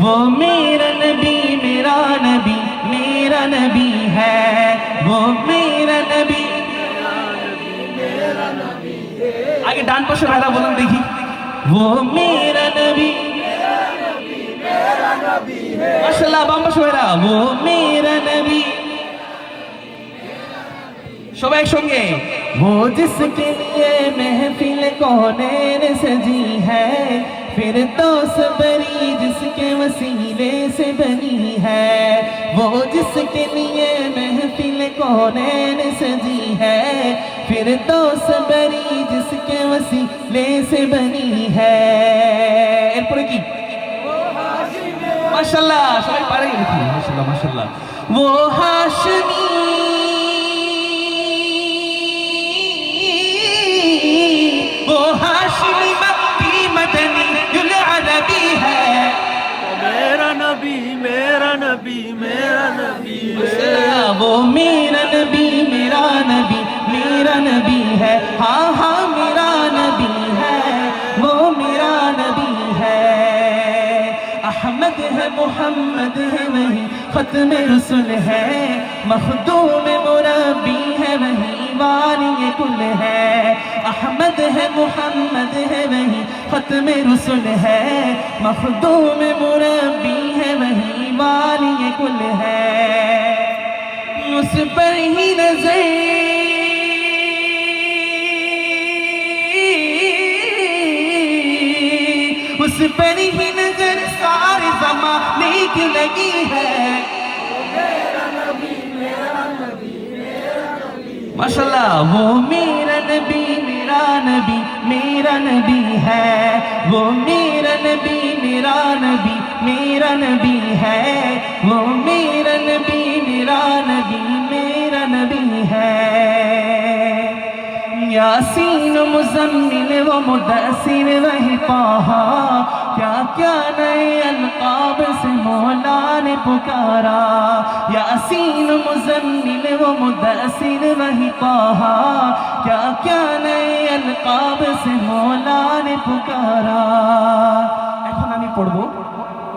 وہ میرا نبی میرا نبی ہے، وہ میرا نبی آگے ڈان پاশে ভাইরা বলেন দেখি وہ میرا نبی মাশাআল্লাহ বাম পাশে ভাইরা وہ میرا نبی সবাই একসঙ্গে وہ جس کے لیے محفل کونین سجی ہے فردوس بری جس کے وسیلے سے بنی ہے، وہ جس کے لیے محفل کونین سجی ہے فردوس بری جس کے وسیلے سے بنی ہے۔ এরপরে কি মাশাআল্লাহ সবাই পারে নাকি মাশাআল্লাহ মাশাআল্লাহ وہ ہاشمی وہ ہاشمی مکی مدنی العربی ہے، میرا نبی میرا نبی میرا نبی وہ میرا نبی میرا نبی ہے، ہاں ہاں میرا نبی ہے، وہ میرا نبی ہے۔ احمد ہے محمد ہے وہی ختم رسول ہے، مخدوم مربی ہے وہی والی کل ہے۔ احمد ہے محمد ہے وہی ختم رسول ہے، مخدوم مربی ہے وہی والی کل ہے۔ اس پر ہی نظر اس پر ہی نظر سارے زمانے کی لگی ہے، ماشاءاللہ وہ میرا نبی میرا نبی ہے، وہ میرا نبی میرا نبی ہے، وہ میرا نبی میرا نبی ہے۔ یاسین و مزمل و مدثر وہی طٰہٰ، کیا کیا نئے القاب سے مولا نے پکارا، یاسین و مزمل و مدثر وہی طٰہٰ، کیا کیا نئے القاب سے مولا نے پکارا۔ এখন আমি পড়বো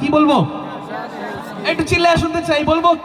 কি বলবো একটু চিল্লায় শুনতে চাই, বলবো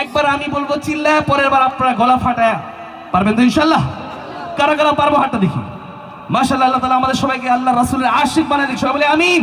একবার আমি বলবো চিল্লায়, পরের বার আপনারা গলা ফাটায় পারবেন তো ইনশাআল্লাহ? কারা কারা পারবো হাতটা দেখি। মাশাআল্লাহ, আল্লাহ তাআলা আমাদের সবাইকে আল্লাহ রাসূলের আশিক বানায় দিক, সবাই বলে আমিন।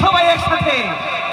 সবাই একসাথে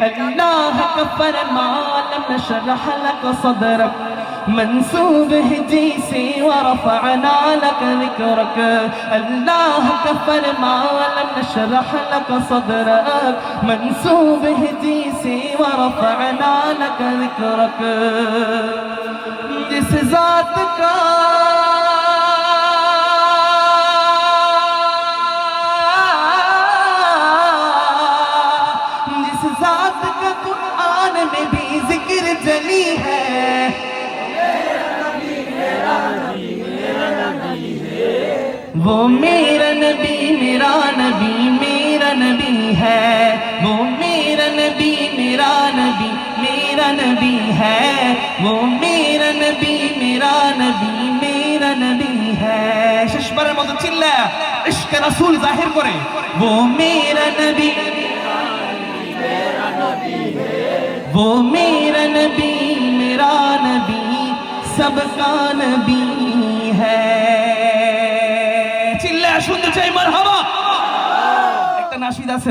اللہ کا فرمان لم نشرح لك صدرك منسوب ہے جیسے ورفعنا لك ذکرك، اللہ کا فرمان لم نشرح لك صدرك منسوب ہے جیسے ورفعنا لك ذکرك، جس ذات کا قرآن میں بھی ذکر جلی ہے، وہ میرا نبی میرا نبی ہے، وہ میرا نبی میرا نبی ہے، وہ میرا نبی میرا نبی ہے۔ শেষবারের মতো চিল্লায়া ইশকে রাসূল জাহির করে وہ میرا نبی وہ میرا نبی سب کا نبی ہے۔ চিল্লায়া শুনতে চাই মারহাবা, একটা নাশিদ আছে।